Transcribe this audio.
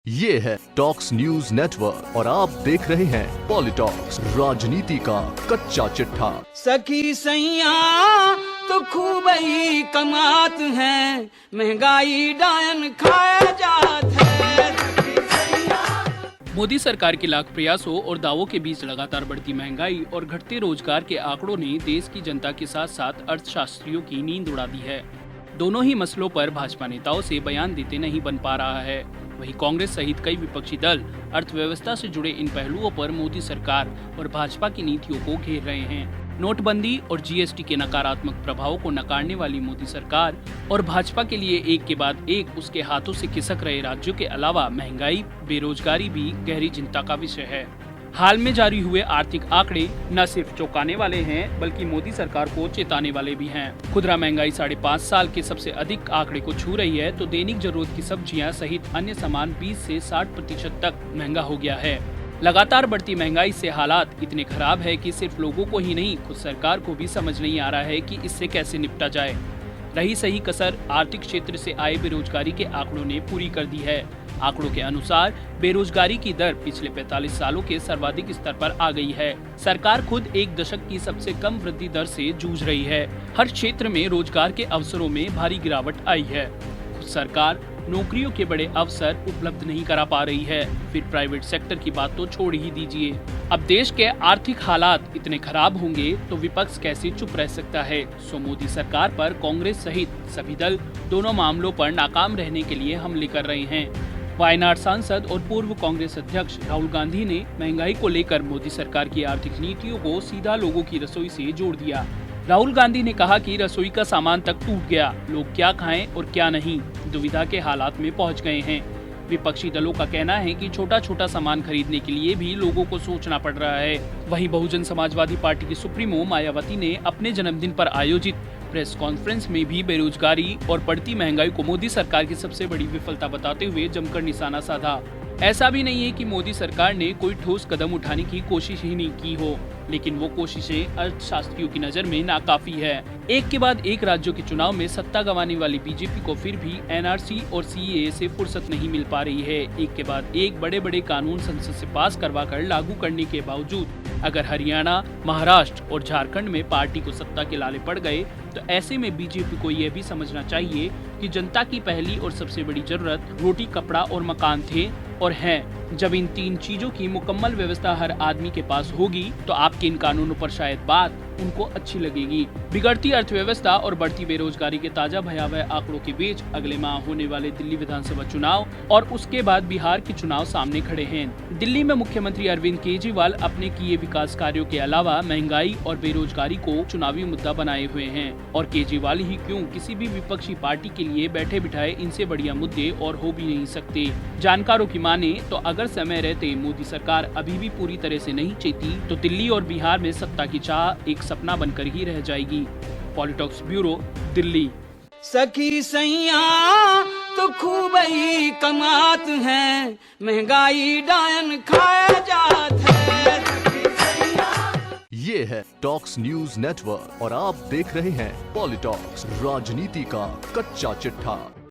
ये है talks news network और आप देख रहे हैं पॉलिटॉक्स, राजनीति का कच्चा चिट्ठा। सखी सैया तो खूब ही कमात हैं, महंगाई डायन खाया जात है। मोदी सरकार के लाख प्रयासों और दावों के बीच लगातार बढ़ती महंगाई और घटते रोजगार के आंकड़ों ने देश की जनता के साथ साथ अर्थशास्त्रियों की नींद उड़ा दी है। दोनों ही मसलों पर भाजपा नेताओं से बयान देते नहीं बन पा रहा है। वहीं कांग्रेस सहित कई विपक्षी दल अर्थव्यवस्था से जुड़े इन पहलुओं पर मोदी सरकार और भाजपा की नीतियों को घेर रहे हैं। नोटबंदी और जीएसटी के नकारात्मक प्रभावों को नकारने वाली मोदी सरकार और भाजपा के लिए एक के बाद एक उसके हाथों से खिसक रहे राज्यों के अलावा महंगाई, बेरोजगारी भी गहरी चिंता का विषय है। हाल में जारी हुए आर्थिक आंकड़े न सिर्फ चौंकाने वाले हैं, बल्कि मोदी सरकार को चेताने वाले भी हैं। खुदरा महंगाई 5.5 साल के सबसे अधिक आंकड़े को छू रही है, तो दैनिक जरूरत की सब्जियां सहित अन्य सामान 20 से 60% तक महंगा हो गया है। लगातार बढ़ती महंगाई से हालात इतने खराब है कि सिर्फ लोगों को ही नहीं, खुद सरकार को भी समझ नहीं आ रहा है कि इससे कैसे निपटा जाए। रही सही कसर आर्थिक क्षेत्र से आए बेरोजगारी के आंकड़ों ने पूरी कर दी है। आंकड़ों के अनुसार बेरोजगारी की दर पिछले 45 सालों के सर्वाधिक स्तर पर आ गई है। सरकार खुद एक दशक की सबसे कम वृद्धि दर से जूझ रही है। हर क्षेत्र में रोजगार के अवसरों में भारी गिरावट आई है। खुद सरकार नौकरियों के बड़े अवसर उपलब्ध नहीं करा पा रही है, फिर प्राइवेट सेक्टर की बात तो छोड़ ही दीजिए। अब देश के आर्थिक हालात इतने खराब होंगे तो विपक्ष कैसे चुप रह सकता है। सो मोदी सरकार पर कांग्रेस सहित सभी दल दोनों मामलों पर नाकाम रहने के लिए हमले कर रहे हैं। वायनाड सांसद और पूर्व कांग्रेस अध्यक्ष राहुल गांधी ने महंगाई को लेकर मोदी सरकार की आर्थिक नीतियों को सीधा लोगों की रसोई से जोड़ दिया। राहुल गांधी ने कहा कि रसोई का सामान तक टूट गया, लोग क्या खाएं और क्या नहीं, दुविधा के हालात में पहुंच गए हैं। विपक्षी दलों का कहना है कि छोटा छोटा सामान खरीदने के लिए भी लोगों को सोचना पड़ रहा है। वहीं बहुजन समाजवादी पार्टी की सुप्रीमो मायावती ने अपने जन्मदिन पर आयोजित प्रेस कॉन्फ्रेंस में भी बेरोजगारी और बढ़ती महंगाई को मोदी सरकार की सबसे बड़ी विफलता बताते हुए जमकर निशाना साधा। ऐसा भी नहीं है कि मोदी सरकार ने कोई ठोस कदम उठाने की कोशिश ही नहीं की हो, लेकिन वो कोशिशें अर्थशास्त्रियों की नजर में नाकाफी है। एक के बाद एक राज्यों के चुनाव में सत्ता गंवाने वाली बीजेपी को फिर भी एनआरसी और सीएए से फुर्सत नहीं मिल पा रही है। एक के बाद एक बड़े बड़े कानून संसद से पास करवाकर लागू करने के बावजूद अगर हरियाणा, महाराष्ट्र और झारखंड में पार्टी को सत्ता के लाले पड़ गए, तो ऐसे में बीजेपी को यह भी समझना चाहिए कि जनता की पहली और सबसे बड़ी जरूरत रोटी, कपड़ा और मकान थे और हैं। जब इन तीन चीजों की मुकम्मल व्यवस्था हर आदमी के पास होगी, तो आपके इन कानूनों पर शायद बात उनको अच्छी लगेगी। बिगड़ती अर्थव्यवस्था और बढ़ती बेरोजगारी के ताजा भयावह आंकड़ों के बीच अगले माह होने वाले दिल्ली विधानसभा चुनाव और उसके बाद बिहार के चुनाव सामने खड़े हैं। दिल्ली में मुख्यमंत्री अरविंद केजरीवाल अपने किए विकास कार्यों के अलावा महंगाई और बेरोजगारी को चुनावी मुद्दा बनाए हुए हैं, और केजरीवाल ही क्यों, किसी भी विपक्षी पार्टी के लिए बैठे बिठाए इनसे बढ़िया मुद्दे और हो भी नहीं सकते। जानकारों की माने तो अगर समय रहते मोदी सरकार अभी भी पूरी तरह से नहीं चेती, तो दिल्ली और बिहार में सत्ता की चाह एक सपना बनकर ही रह जाएगी। पॉलिटॉक्स ब्यूरो, दिल्ली। सखी सैया तो खूब ही कमात हैं, महंगाई डायन खाया जात है। ये है टॉक्स न्यूज नेटवर्क और आप देख रहे हैं पॉलिटॉक्स, राजनीति का कच्चा चिट्ठा।